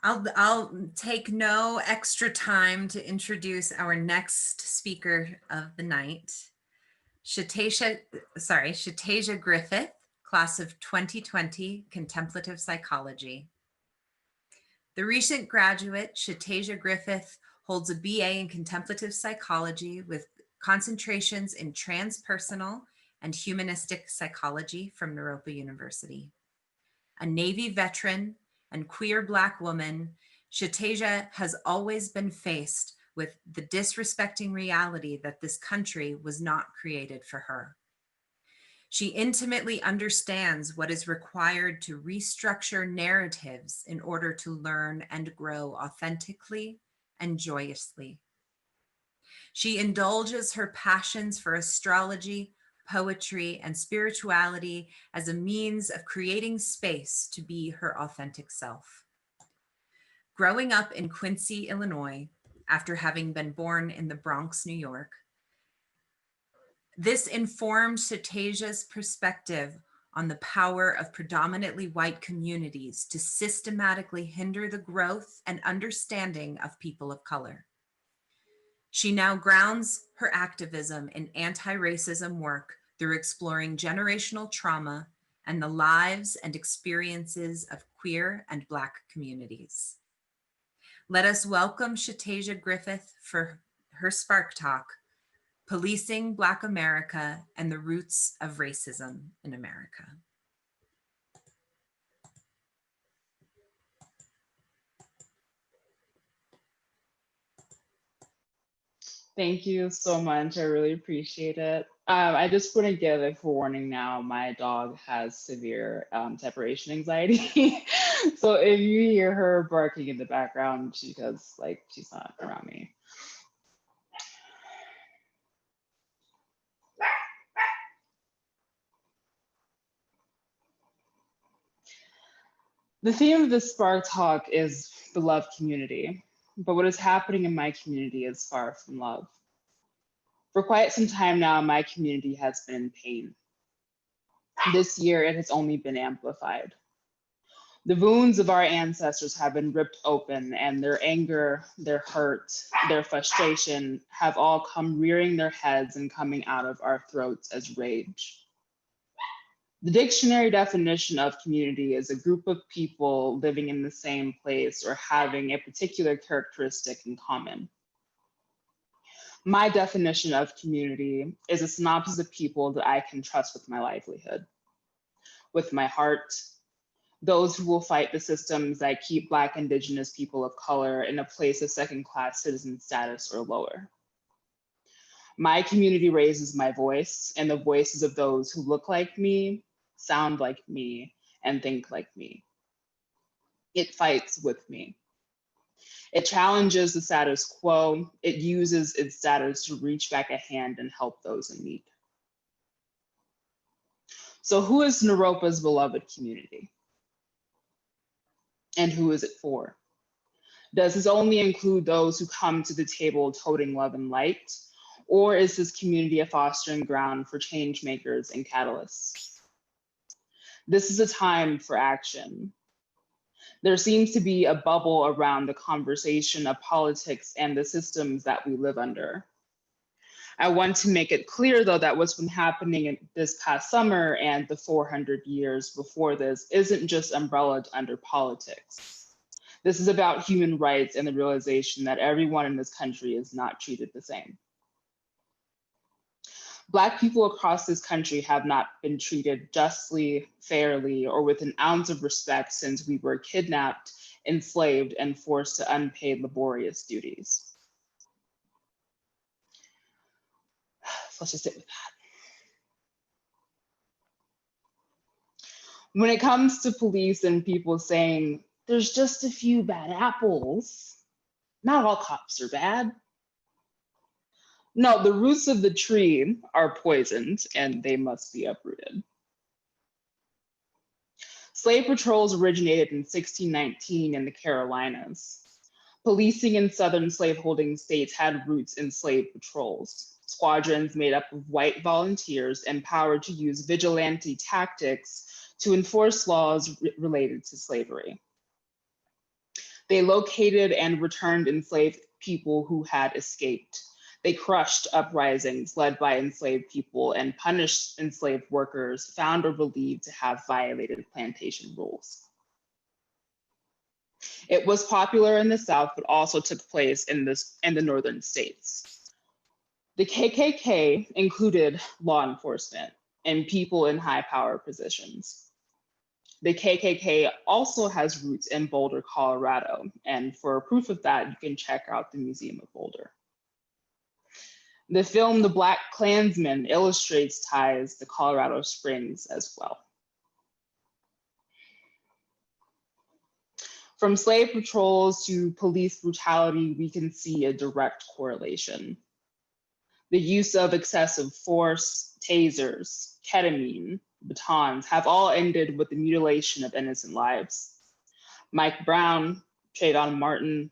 I'll take no extra time to introduce our next speaker of the night, Shatasia Griffith, class of 2020, Contemplative Psychology. The recent graduate, Shatasia Griffith, holds a BA in Contemplative Psychology with concentrations in transpersonal and humanistic psychology from Naropa University. A Navy veteran and queer Black woman, Shatasia has always been faced with the disrespecting reality that this country was not created for her. She intimately understands what is required to restructure narratives in order to learn and grow authentically and joyously. She indulges her passions for astrology, poetry, and spirituality as a means of creating space to be her authentic self. Growing up in Quincy, Illinois, after having been born in the Bronx, New York, this informed Shatasia's perspective on the power of predominantly white communities to systematically hinder the growth and understanding of people of color. She now grounds her activism in anti-racism work through exploring generational trauma and the lives and experiences of queer and Black communities. Let us welcome Shatasia Griffith for her Spark Talk, Policing Black America and the Roots of Racism in America. Thank you so much. I really appreciate it. I just want to give a forewarning now. My dog has severe separation anxiety. So if you hear her barking in the background, she does, like, she's not around me. The theme of this Spark Talk is beloved community, but what is happening in my community is far from love. For quite some time now, my community has been in pain. This year, it has only been amplified. The wounds of our ancestors have been ripped open, and their anger, their hurt, their frustration have all come rearing their heads and coming out of our throats as rage. The dictionary definition of community is a group of people living in the same place or having a particular characteristic in common. My definition of community is a synopsis of people that I can trust with my livelihood, with my heart, those who will fight the systems that keep Black, Indigenous people of color in a place of second-class citizen status or lower. My community raises my voice and the voices of those who look like me, sound like me, and think like me. It fights with me. It challenges the status quo. It uses its status to reach back a hand and help those in need. So who is Naropa's beloved community? And who is it for? Does this only include those who come to the table toting love and light? Or is this community a fostering ground for change makers and catalysts? This is a time for action. There seems to be a bubble around the conversation of politics and the systems that we live under. I want to make it clear, though, that what's been happening in this past summer and the 400 years before this isn't just umbrellaed under politics. This is about human rights and the realization that everyone in this country is not treated the same. Black people across this country have not been treated justly, fairly, or with an ounce of respect since we were kidnapped, enslaved, and forced to unpaid laborious duties. So let's just sit with that. When it comes to police and people saying, there's just a few bad apples, not all cops are bad. No, the roots of the tree are poisoned and they must be uprooted. Slave patrols originated in 1619 in the Carolinas. Policing in southern slaveholding states had roots in slave patrols, squadrons made up of white volunteers empowered to use vigilante tactics to enforce laws related to slavery. They located and returned enslaved people who had escaped. They crushed uprisings led by enslaved people and punished enslaved workers found or believed to have violated plantation rules. It was popular in the South, but also took place in the northern states. The KKK included law enforcement and people in high power positions. The KKK also has roots in Boulder, Colorado, and for proof of that, you can check out the Museum of Boulder. The film The Black Klansman illustrates ties to Colorado Springs as well. From slave patrols to police brutality, we can see a direct correlation. The use of excessive force, tasers, ketamine, batons have all ended with the mutilation of innocent lives. Mike Brown, Trayvon Martin,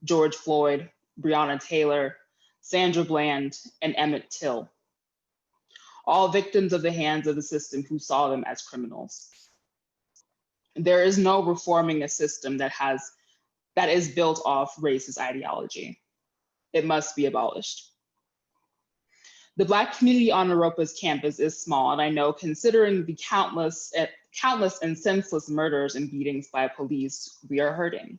George Floyd, Breonna Taylor, Sandra Bland, and Emmett Till, all victims of the hands of the system who saw them as criminals. There is no reforming a system that is built off racist ideology. It must be abolished. The Black community on Naropa's campus is small, and I know considering the countless and senseless murders and beatings by police, we are hurting.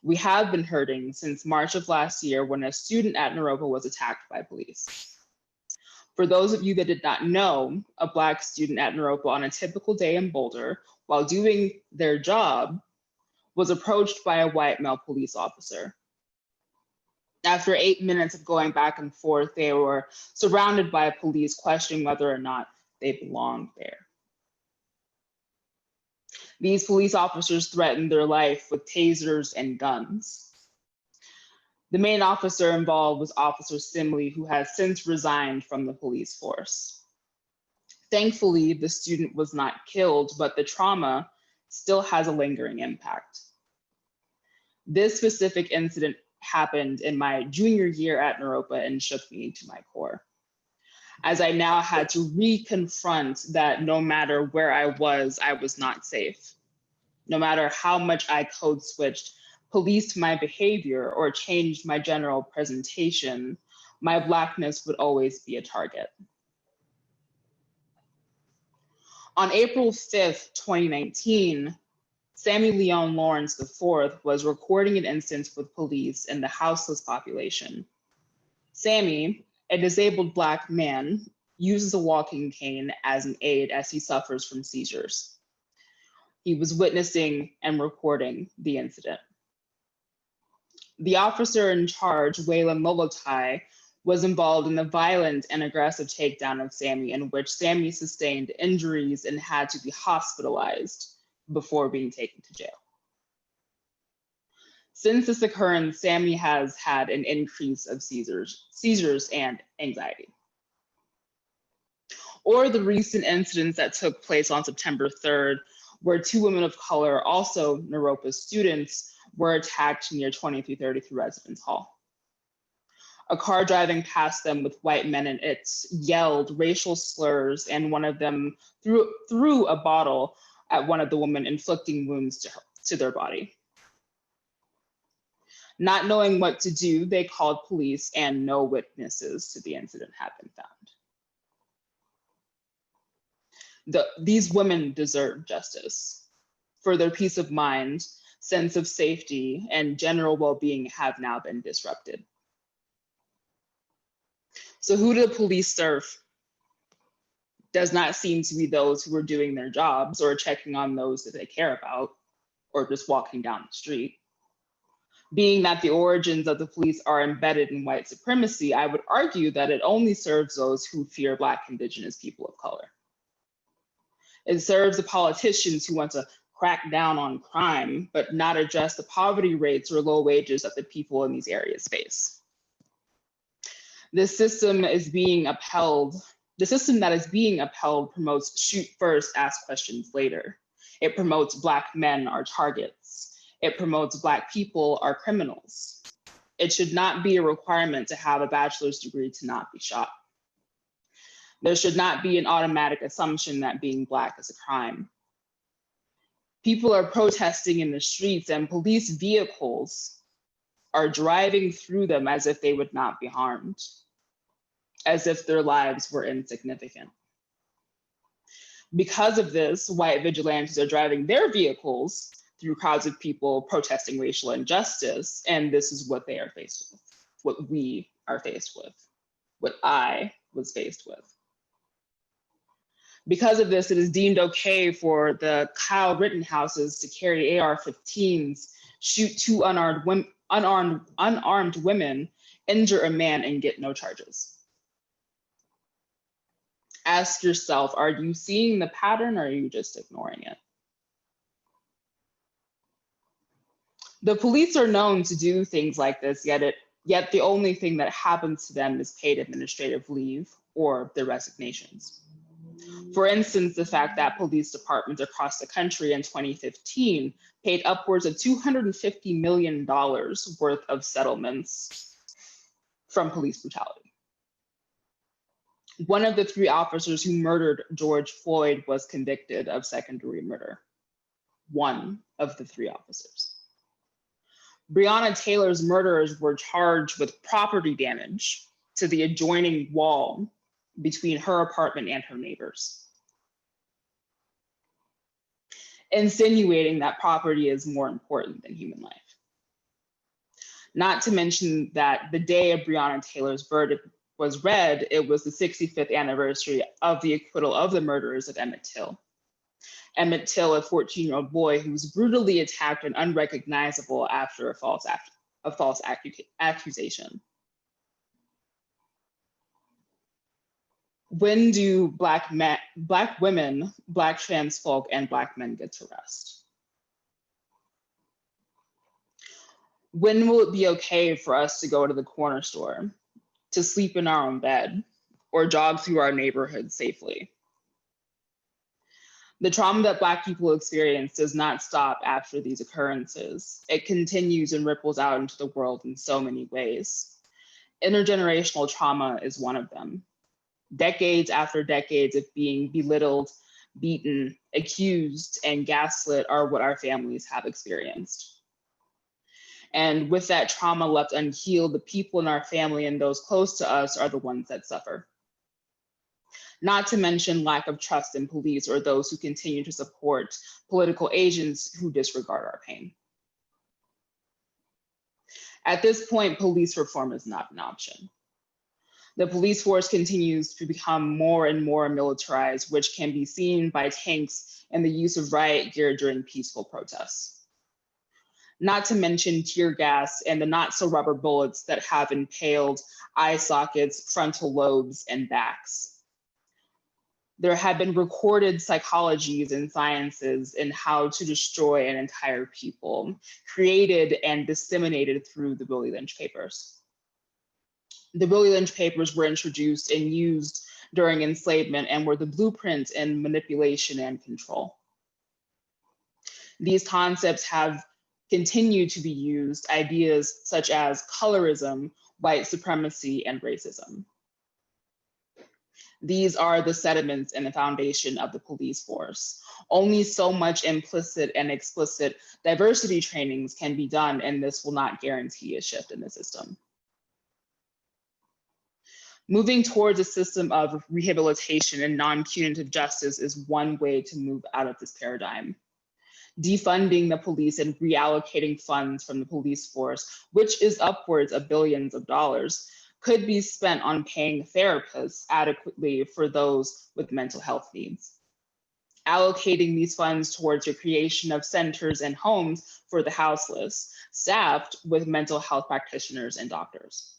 We have been hurting since March of last year when a student at Naropa was attacked by police. For those of you that did not know, a Black student at Naropa on a typical day in Boulder, while doing their job, was approached by a white male police officer. After 8 minutes of going back and forth, they were surrounded by police questioning whether or not they belonged there. These police officers threatened their life with tasers and guns. The main officer involved was Officer Simley, who has since resigned from the police force. Thankfully, the student was not killed, but the trauma still has a lingering impact. This specific incident happened in my junior year at Naropa and shook me to my core, as I now had to reconfront that no matter where I was not safe. No matter how much I code switched, policed my behavior, or changed my general presentation, my Blackness would always be a target. On April 5th, 2019, Sammy Leon Lawrence IV was recording an instance with police in the houseless population. Sammy, a disabled Black man, uses a walking cane as an aid as he suffers from seizures. He was witnessing and recording the incident. The officer in charge, Waylon Molotai, was involved in the violent and aggressive takedown of Sammy, in which Sammy sustained injuries and had to be hospitalized before being taken to jail. Since this occurrence, Sammy has had an increase of seizures and anxiety. Or the recent incidents that took place on September 3rd, where 2 women of color, also Naropa students, were attacked near 2333 Residence Hall. A car driving past them with white men in it yelled racial slurs, and one of them threw a bottle at one of the women, inflicting wounds to their body. Not knowing what to do, they called police, and no witnesses to the incident have been found. These women deserve justice. For their peace of mind, sense of safety, and general well-being have now been disrupted. So who do the police serve? Does not seem to be those who are doing their jobs or checking on those that they care about, or just walking down the street. Being that the origins of the police are embedded in white supremacy, I would argue that it only serves those who fear Black, Indigenous people of color. It serves the politicians who want to crack down on crime, but not address the poverty rates or low wages that the people in these areas face. The system that is being upheld promotes shoot first, ask questions later. It promotes Black men are targets. It promotes Black people are criminals. It should not be a requirement to have a bachelor's degree to not be shot. There should not be an automatic assumption that being Black is a crime. People are protesting in the streets and police vehicles are driving through them as if they would not be harmed, as if their lives were insignificant. Because of this, white vigilantes are driving their vehicles through crowds of people protesting racial injustice, and this is what they are faced with, what we are faced with, what I was faced with. Because of this, it is deemed okay for the Kyle Rittenhouses to carry AR-15s, shoot two unarmed women, injure a man, and get no charges. Ask yourself, are you seeing the pattern or are you just ignoring it? The police are known to do things like this, yet the only thing that happens to them is paid administrative leave or their resignations. For instance, the fact that police departments across the country in 2015 paid upwards of $250 million worth of settlements from police brutality. One of the three officers who murdered George Floyd was convicted of second-degree murder. One of the three officers. Breonna Taylor's murderers were charged with property damage to the adjoining wall between her apartment and her neighbors, insinuating that property is more important than human life. Not to mention that the day of Breonna Taylor's verdict was read, it was the 65th anniversary of the acquittal of the murderers of Emmett Till. Emmett Till, a 14-year-old boy who was brutally attacked and unrecognizable after a false accusation. When do Black women, Black trans folk, and Black men get to rest? When will it be okay for us to go to the corner store, to sleep in our own bed, or jog through our neighborhood safely? The trauma that Black people experience does not stop after these occurrences. It continues and ripples out into the world in so many ways. Intergenerational trauma is one of them. Decades after decades of being belittled, beaten, accused, and gaslit are what our families have experienced. And with that trauma left unhealed, the people in our family and those close to us are the ones that suffer. Not to mention lack of trust in police or those who continue to support political agents who disregard our pain. At this point, police reform is not an option. The police force continues to become more and more militarized, which can be seen by tanks and the use of riot gear during peaceful protests. Not to mention tear gas and the not so rubber bullets that have impaled eye sockets, frontal lobes, and backs. There have been recorded psychologies and sciences in how to destroy an entire people, created and disseminated through the Willie Lynch papers. The Willie Lynch papers were introduced and used during enslavement and were the blueprint in manipulation and control. These concepts have continued to be used, ideas such as colorism, white supremacy, and racism. These are the sediments and the foundation of the police force. Only so much implicit and explicit diversity trainings can be done, and this will not guarantee a shift in the system. Moving towards a system of rehabilitation and non-punitive justice is one way to move out of this paradigm. Defunding the police and reallocating funds from the police force, which is upwards of billions of dollars, could be spent on paying therapists adequately for those with mental health needs. Allocating these funds towards the creation of centers and homes for the houseless, staffed with mental health practitioners and doctors.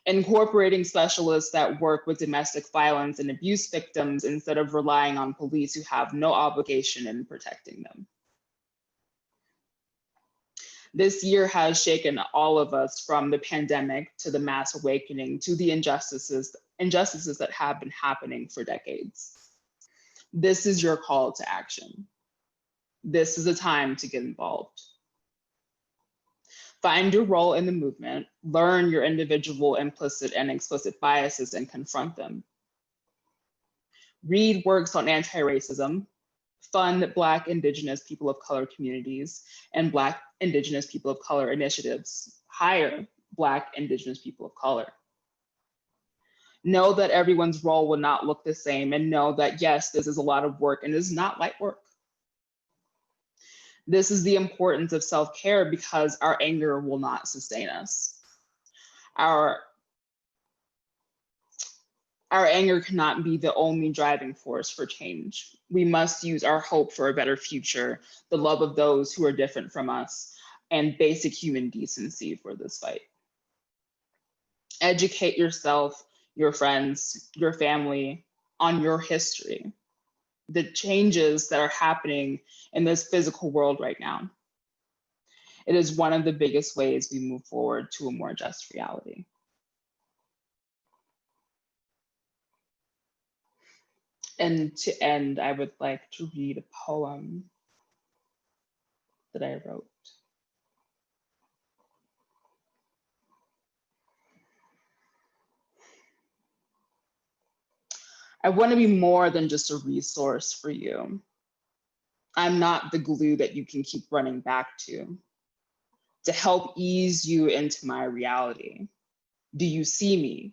Incorporating specialists that work with domestic violence and abuse victims instead of relying on police who have no obligation in protecting them. This year has shaken all of us, from the pandemic to the mass awakening to the injustices that have been happening for decades. This is your call to action. This is a time to get involved. Find your role in the movement, learn your individual implicit and explicit biases and confront them. Read works on anti-racism, fund Black, Indigenous, people of color communities and Black, Indigenous, people of color initiatives, hire Black, Indigenous, people of color. Know that everyone's role will not look the same, and know that, yes, this is a lot of work and it is not light work. This is the importance of self-care because our anger will not sustain us. Our anger cannot be the only driving force for change. We must use our hope for a better future, the love of those who are different from us, and basic human decency for this fight. Educate yourself, your friends, your family on your history, the changes that are happening in this physical world right now. It is one of the biggest ways we move forward to a more just reality. And to end, I would like to read a poem that I wrote. I want to be more than just a resource for you. I'm not the glue that you can keep running back to help ease you into my reality. Do you see me?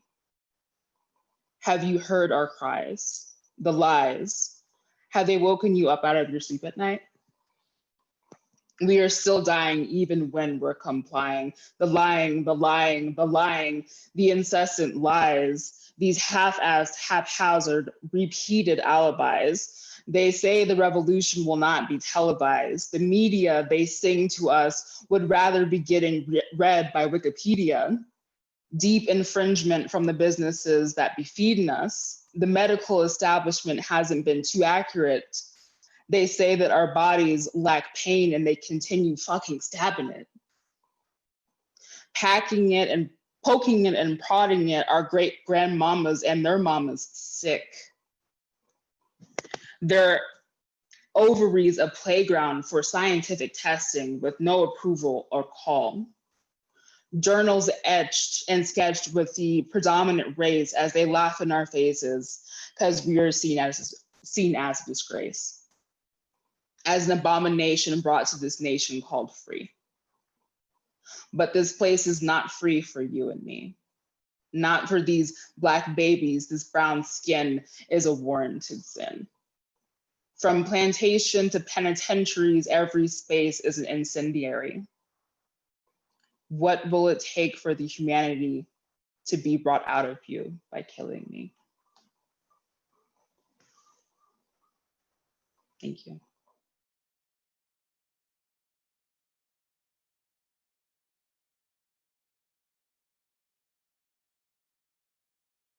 Have you heard our cries, the lies? Have they woken you up out of your sleep at night? We are still dying even when we're complying. The lying, the lying, the lying, the incessant lies, these half-assed, haphazard, repeated alibis. They say the revolution will not be televised. The media they sing to us would rather be getting read by Wikipedia. Deep infringement from the businesses that be feeding us. The medical establishment hasn't been too accurate. They say that our bodies lack pain and they continue fucking stabbing it. Packing it and poking it and prodding it, our great grandmamas and their mamas sick. Their ovaries a playground for scientific testing with no approval or call. Journals etched and sketched with the predominant race as they laugh in our faces because we are seen as a disgrace, as an abomination brought to this nation called free. But this place is not free for you and me. Not for these Black babies. This brown skin is a warranted sin. From plantation to penitentiaries, every space is an incendiary. What will it take for the humanity to be brought out of you by killing me? Thank you.